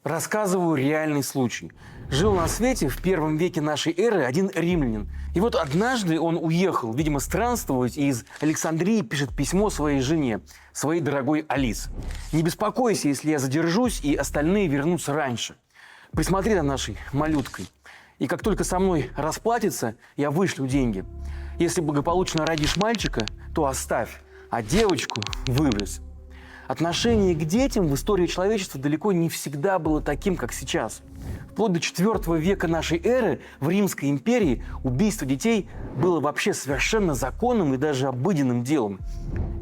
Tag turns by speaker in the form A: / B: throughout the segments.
A: Рассказываю реальный случай. Жил на свете в первом веке нашей эры один римлянин. И вот однажды он уехал, видимо, странствовать, и из Александрии пишет письмо своей жене, своей дорогой Алис. «Не беспокойся, если я задержусь, и остальные вернутся раньше. Присмотри за нашей малюткой. И как только со мной расплатится, я вышлю деньги. Если благополучно родишь мальчика, то оставь, а девочку выбрось». Отношение к детям в истории человечества далеко не всегда было таким, как сейчас. Вплоть до IV века нашей эры в Римской империи убийство детей было вообще совершенно законным и даже обыденным делом.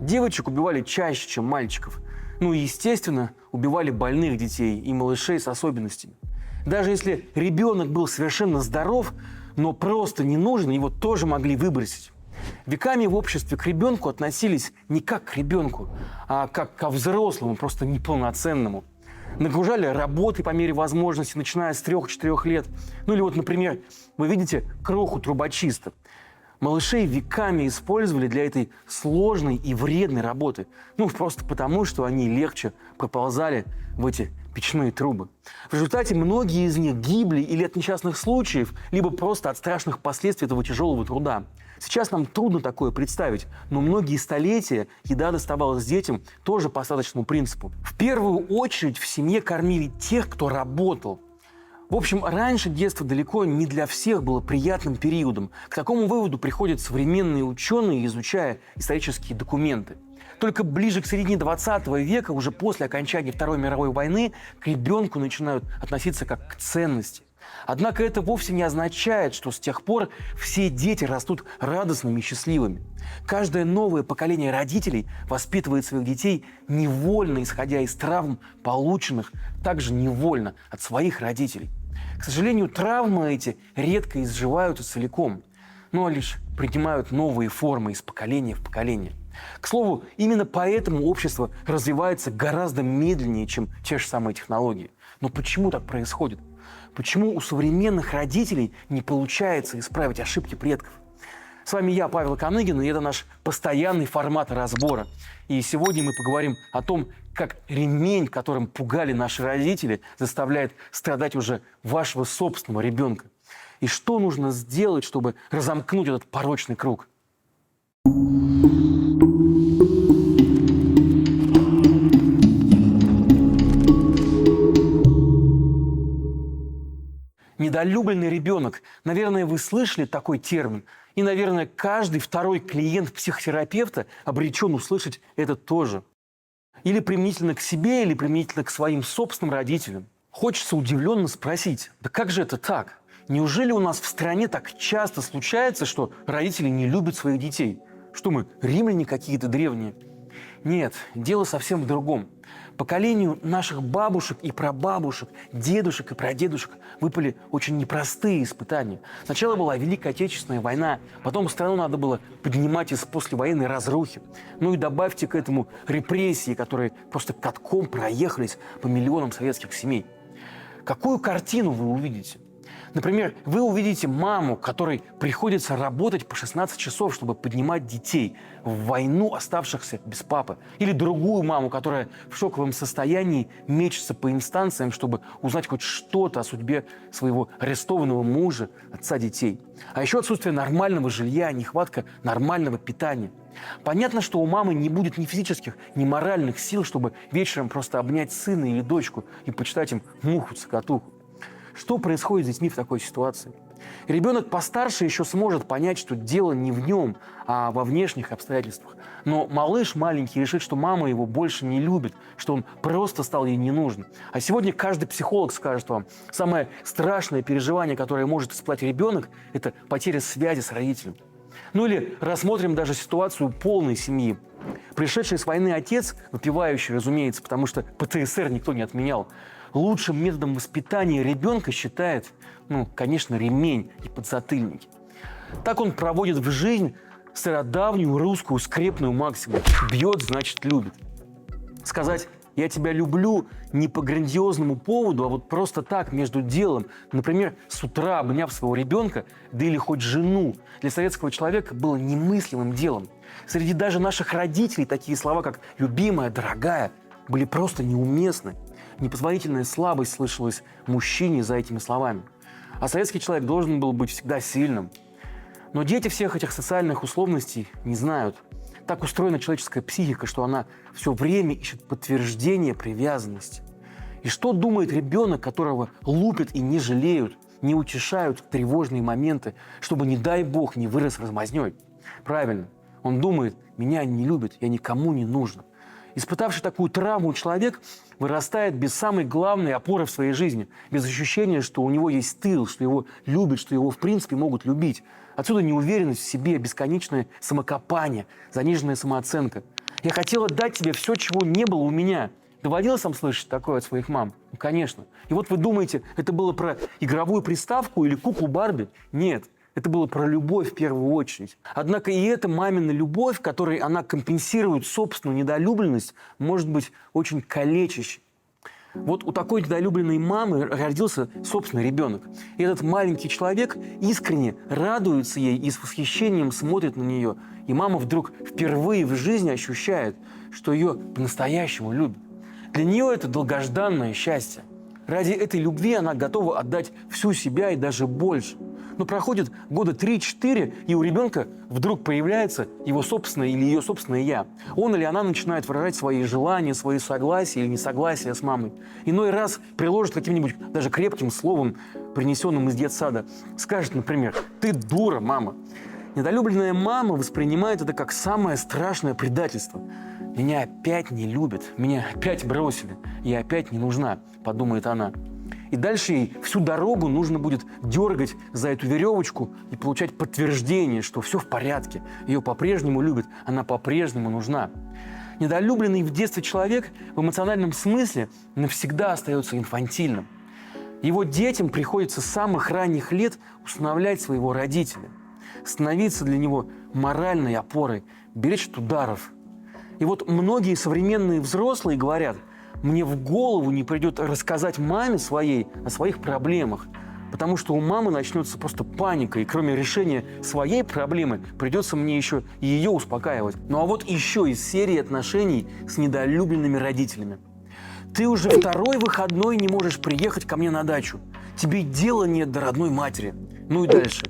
A: Девочек убивали чаще, чем мальчиков. Ну и, естественно, убивали больных детей и малышей с особенностями. Даже если ребенок был совершенно здоров, но просто не нужен, его тоже могли выбросить. Веками в обществе к ребенку относились не как к ребенку, а как ко взрослому, просто неполноценному. Нагружали работой по мере возможности, начиная с 3-4 лет. Ну или вот, например, вы видите кроху трубочиста. Малышей веками использовали для этой сложной и вредной работы. Ну, просто потому, что они легче проползали в эти печные трубы. В результате многие из них гибли или от несчастных случаев, либо просто от страшных последствий этого тяжелого труда. Сейчас нам трудно такое представить, но многие столетия еда доставалась детям тоже по остаточному принципу. В первую очередь в семье кормили тех, кто работал. В общем, раньше детство далеко не для всех было приятным периодом. К такому выводу приходят современные ученые, изучая исторические документы. Только ближе к середине 20 века, уже после окончания Второй мировой войны, к ребенку начинают относиться как к ценности. Однако это вовсе не означает, что с тех пор все дети растут радостными и счастливыми. Каждое новое поколение родителей воспитывает своих детей невольно, исходя из травм, полученных также невольно от своих родителей. К сожалению, травмы эти редко изживаются целиком, но лишь принимают новые формы из поколения в поколение. К слову, именно поэтому общество развивается гораздо медленнее, чем те же самые технологии. Но почему так происходит? Почему у современных родителей не получается исправить ошибки предков? С вами я, Павел Коныгин, и это наш постоянный формат разбора. И сегодня мы поговорим о том, как ремень, которым пугали наши родители, заставляет страдать уже вашего собственного ребенка. И что нужно сделать, чтобы разомкнуть этот порочный круг? Недолюбленный ребенок. Наверное, вы слышали такой термин. И, наверное, каждый второй клиент психотерапевта обречен услышать это тоже. Или применительно к себе, или применительно к своим собственным родителям. Хочется удивленно спросить, да как же это так? Неужели у нас в стране так часто случается, что родители не любят своих детей? Что мы, римляне какие-то древние? Нет, дело совсем в другом. Поколению наших бабушек и прабабушек, дедушек и прадедушек выпали очень непростые испытания. Сначала была Великая Отечественная война, потом страну надо было поднимать из послевоенной разрухи. Ну и добавьте к этому репрессии, которые просто катком проехались по миллионам советских семей. Какую картину вы увидите? Например, вы увидите маму, которой приходится работать по 16 часов, чтобы поднимать детей в войну, оставшихся без папы. Или другую маму, которая в шоковом состоянии мечется по инстанциям, чтобы узнать хоть что-то о судьбе своего арестованного мужа, отца детей. А еще отсутствие нормального жилья, нехватка нормального питания. Понятно, что у мамы не будет ни физических, ни моральных сил, чтобы вечером просто обнять сына или дочку и почитать им муху-цокотуху. Что происходит с детьми в такой ситуации? Ребенок постарше еще сможет понять, что дело не в нем, а во внешних обстоятельствах. Но малыш маленький решит, что мама его больше не любит, что он просто стал ей не нужен. А сегодня каждый психолог скажет вам, самое страшное переживание, которое может испытать ребенок, это потеря связи с родителем. Ну или рассмотрим даже ситуацию полной семьи. Пришедший с войны отец, выпивающий, разумеется, потому что ПТСР никто не отменял, лучшим методом воспитания ребенка считает, конечно, ремень и подзатыльники. Так он проводит в жизнь стародавнюю русскую скрепную максимум «бьет, значит, любит». Сказать «я тебя люблю» не по грандиозному поводу, а вот просто так, между делом, например, с утра обняв своего ребенка, да или хоть жену, для советского человека было немыслимым делом. Среди даже наших родителей такие слова, как «любимая», «дорогая», были просто неуместны. непозволительная слабость слышалась мужчине за этими словами. А советский человек должен был быть всегда сильным. Но дети всех этих социальных условностей не знают. Так устроена человеческая психика, что она все время ищет подтверждение привязанности. И что думает ребенок, которого лупят и не жалеют, не утешают в тревожные моменты, чтобы, не дай бог, не вырос размазнёй? Правильно, он думает: меня не любят, я никому не нужен. Испытавший такую травму человек вырастает без самой главной опоры в своей жизни, без ощущения, что у него есть тыл, что его любят, что его в принципе могут любить. Отсюда неуверенность в себе, бесконечное самокопание, заниженная самооценка. Я хотела дать тебе все, чего не было у меня. Доводилось вам слышать такое от своих мам? Ну, конечно. И вот вы думаете, это было про игровую приставку или куклу Барби? Нет. Это было про любовь в первую очередь. Однако и эта мамина любовь, которой она компенсирует собственную недолюбленность, может быть очень калечащей. Вот у такой недолюбленной мамы родился собственный ребенок. И этот маленький человек искренне радуется ей и с восхищением смотрит на нее. И мама вдруг впервые в жизни ощущает, что ее по-настоящему любят. Для нее это долгожданное счастье. Ради этой любви она готова отдать всю себя и даже больше. Но проходит года 3-4, и у ребенка вдруг появляется его собственное или ее собственное «я». Он или она начинает выражать свои желания, свои согласия или несогласия с мамой. Иной раз приложит каким-нибудь даже крепким словом, принесенным из детсада. Скажет, например: «Ты дура, мама». Недолюбленная мама воспринимает это как самое страшное предательство. «Меня опять не любят, меня опять бросили, я опять не нужна», – подумает она. И дальше ей всю дорогу нужно будет дергать за эту веревочку и получать подтверждение, что все в порядке, ее по-прежнему любят, она по-прежнему нужна. Недолюбленный в детстве человек в эмоциональном смысле навсегда остается инфантильным. Его детям приходится с самых ранних лет усыновлять своего родителя, становиться для него моральной опорой, беречь от ударов. И вот многие современные взрослые говорят: мне в голову не придет рассказать маме своей о своих проблемах, потому что у мамы начнется просто паника, и кроме решения своей проблемы придется мне еще и ее успокаивать. Ну а вот еще из серии отношений с недолюбленными родителями. Ты уже второй выходной не можешь приехать ко мне на дачу. Тебе дела нет до родной матери. Ну и дальше.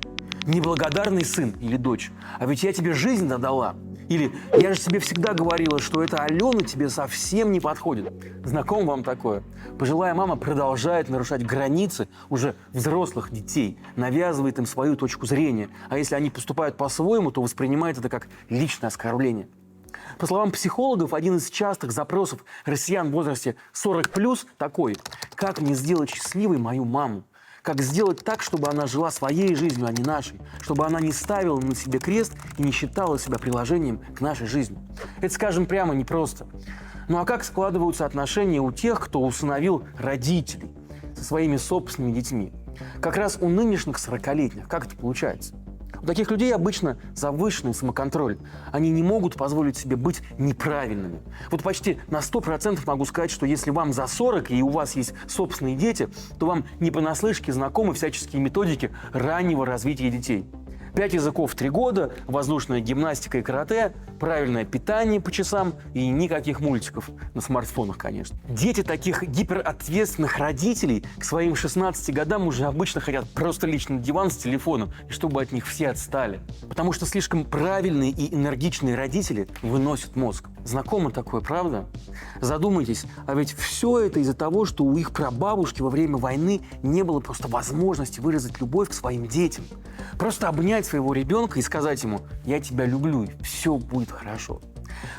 A: Неблагодарный сын или дочь. А ведь я тебе жизнь додала. Или «я же тебе всегда говорила, что эта Алена тебе совсем не подходит». Знакомо вам такое? Пожилая мама продолжает нарушать границы уже взрослых детей, навязывает им свою точку зрения. А если они поступают по-своему, то воспринимает это как личное оскорбление. По словам психологов, один из частых запросов россиян в возрасте 40+ такой: «Как мне сделать счастливой мою маму? Как сделать так, чтобы она жила своей жизнью, а не нашей? Чтобы она не ставила на себе крест и не считала себя приложением к нашей жизни?» Это, скажем прямо, непросто. Ну а как складываются отношения у тех, кто усыновил родителей со своими собственными детьми? Как раз у нынешних 40-летних. Как это получается? У таких людей обычно завышенный самоконтроль. Они не могут позволить себе быть неправильными. Вот почти на 100% могу сказать, что если вам за 40 и у вас есть собственные дети, то вам не понаслышке знакомы всяческие методики раннего развития детей. 5 языков в 3 года, воздушная гимнастика и карате, правильное питание по часам и никаких мультиков. На смартфонах, конечно. Дети таких гиперответственных родителей к своим 16 годам уже обычно хотят просто лечь на диван с телефоном, и чтобы от них все отстали. Потому что слишком правильные и энергичные родители выносят мозг. Знакомо такое, правда? Задумайтесь, а ведь все это из-за того, что у их прабабушки во время войны не было просто возможности выразить любовь к своим детям. Просто обнять своего ребенка и сказать ему: «Я тебя люблю, и все будет хорошо».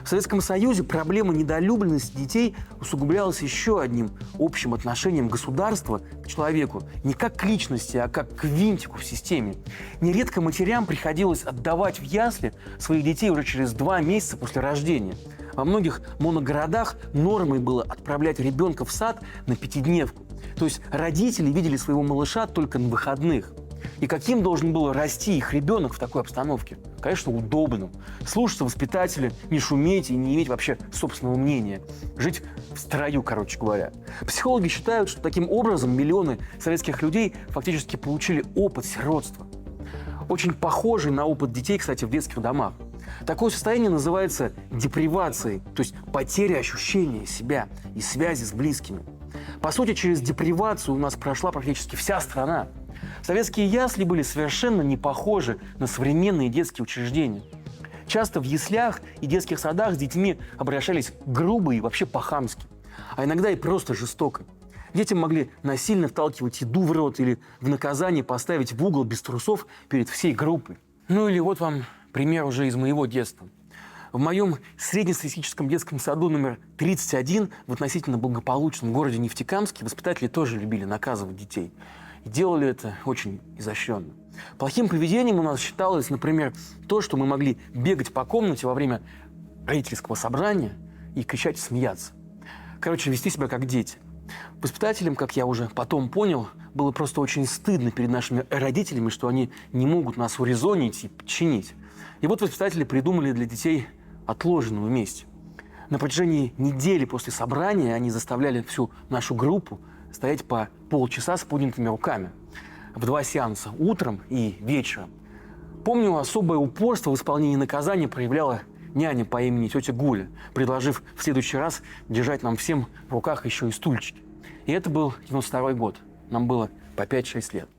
A: В Советском Союзе проблема недолюбленности детей усугублялась еще одним общим отношением государства к человеку не как к личности, а как к винтику в системе. Нередко матерям приходилось отдавать в ясли своих детей уже через 2 месяца после рождения. Во многих моногородах нормой было отправлять ребенка в сад на 5-дневку. То есть родители видели своего малыша только на выходных. И каким должен был расти их ребенок в такой обстановке? Конечно, удобным. Слушаться воспитателя, не шуметь и не иметь вообще собственного мнения. Жить в строю, короче говоря. Психологи считают, что таким образом миллионы советских людей фактически получили опыт сиротства. Очень похожий на опыт детей, кстати, в детских домах. Такое состояние называется депривацией, то есть потеря ощущения себя и связи с близкими. По сути, через депривацию у нас прошла практически вся страна. Советские ясли были совершенно не похожи на современные детские учреждения. Часто в яслях и детских садах с детьми обращались грубо и вообще по-хамски, а иногда и просто жестоко. Детям могли насильно вталкивать еду в рот или в наказание поставить в угол без трусов перед всей группой. Ну или вот вам пример уже из моего детства. В моем среднестатистическом детском саду номер 31 в относительно благополучном городе Нефтекамске воспитатели тоже любили наказывать детей. И делали это очень изощренно. Плохим поведением у нас считалось, например, то, что мы могли бегать по комнате во время родительского собрания и кричать и смеяться. Короче, вести себя как дети. Воспитателям, как я уже потом понял, было просто очень стыдно перед нашими родителями, что они не могут нас урезонить и подчинить. И вот воспитатели придумали для детей отложенную месть. На протяжении недели после собрания они заставляли всю нашу группу стоять по полчаса с поднятыми руками. В 2 сеанса – утром и вечером. Помню, особое упорство в исполнении наказания проявляла няня по имени тетя Гуля, предложив в следующий раз держать нам всем в руках еще и стульчики. И это был 92-й год. Нам было по 5-6 лет.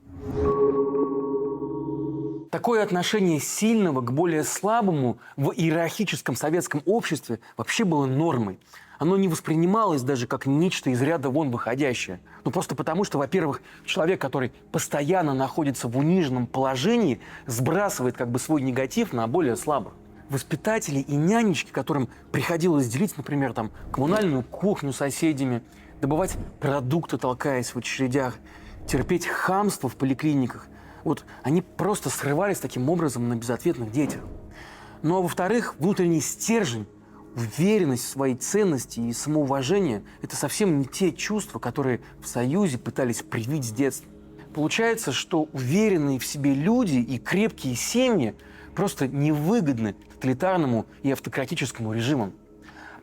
A: Такое отношение сильного к более слабому в иерархическом советском обществе вообще было нормой. Оно не воспринималось даже как нечто из ряда вон выходящее. Ну просто потому, что, во-первых, человек, который постоянно находится в униженном положении, сбрасывает как бы свой негатив на более слабых. Воспитатели и нянечки, которым приходилось делить, например, там, коммунальную кухню с соседями, добывать продукты, толкаясь в очередях, терпеть хамство в поликлиниках, вот они просто срывались таким образом на безответных детях. Ну а во-вторых, внутренний стержень, уверенность в своей ценности и самоуважение – это совсем не те чувства, которые в Союзе пытались привить с детства. Получается, что уверенные в себе люди и крепкие семьи просто невыгодны тоталитарному и автократическому режимам.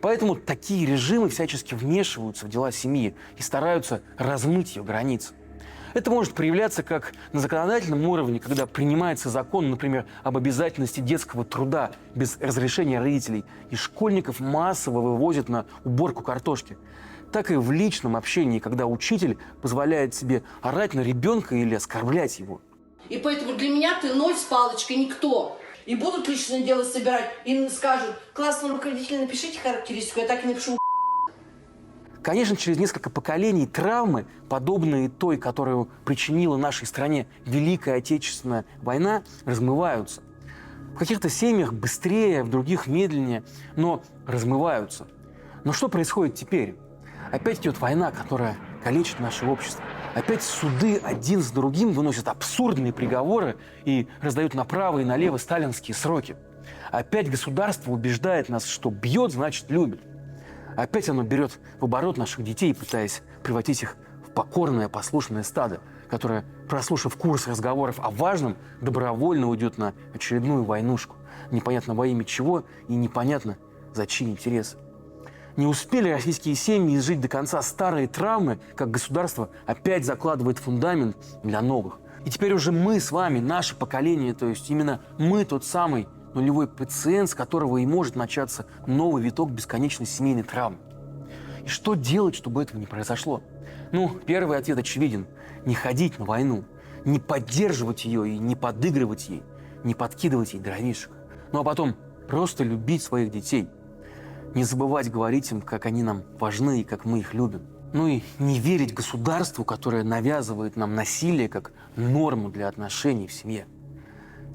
A: Поэтому такие режимы всячески вмешиваются в дела семьи и стараются размыть ее границы. Это может проявляться как на законодательном уровне, когда принимается закон, например, об обязательности детского труда без разрешения родителей, и школьников массово вывозят на уборку картошки, так и в личном общении, когда учитель позволяет себе орать на ребенка или оскорблять его.
B: И поэтому для меня ты ноль с палочкой, никто. И будут личное дело собирать, и скажут: классному руководителю напишите характеристику, я так и напишу.
A: Конечно, через несколько поколений травмы, подобные той, которую причинила нашей стране Великая Отечественная война, размываются. В каких-то семьях быстрее, в других медленнее, но размываются. Но что происходит теперь? Опять идет война, которая калечит наше общество. Опять суды один за другим выносят абсурдные приговоры и раздают направо и налево сталинские сроки. Опять государство убеждает нас, что бьет, значит любит. Опять оно берет в оборот наших детей, пытаясь превратить их в покорное, послушное стадо, которое, прослушав курс разговоров о важном, добровольно уйдет на очередную войнушку. Непонятно во имя чего и непонятно за чьи интересы. Не успели российские семьи изжить до конца старые травмы, как государство опять закладывает фундамент для новых. И теперь уже мы с вами, наше поколение, то есть именно мы тот самый нулевой пациент, с которого и может начаться новый виток бесконечной семейной травмы. И что делать, чтобы этого не произошло? Ну, первый ответ очевиден. Не ходить на войну, не поддерживать ее и не подыгрывать ей, не подкидывать ей дровишек. Ну а потом просто любить своих детей. Не забывать говорить им, как они нам важны и как мы их любим. Ну и не верить государству, которое навязывает нам насилие как норму для отношений в семье.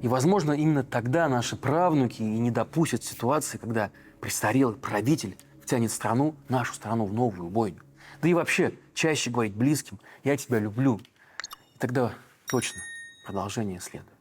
A: И, возможно, именно тогда наши правнуки и не допустят ситуации, когда престарелый правитель втянет страну, нашу страну, в новую бойню. Да и вообще, чаще говорить близким: «я тебя люблю». И тогда точно продолжение следует.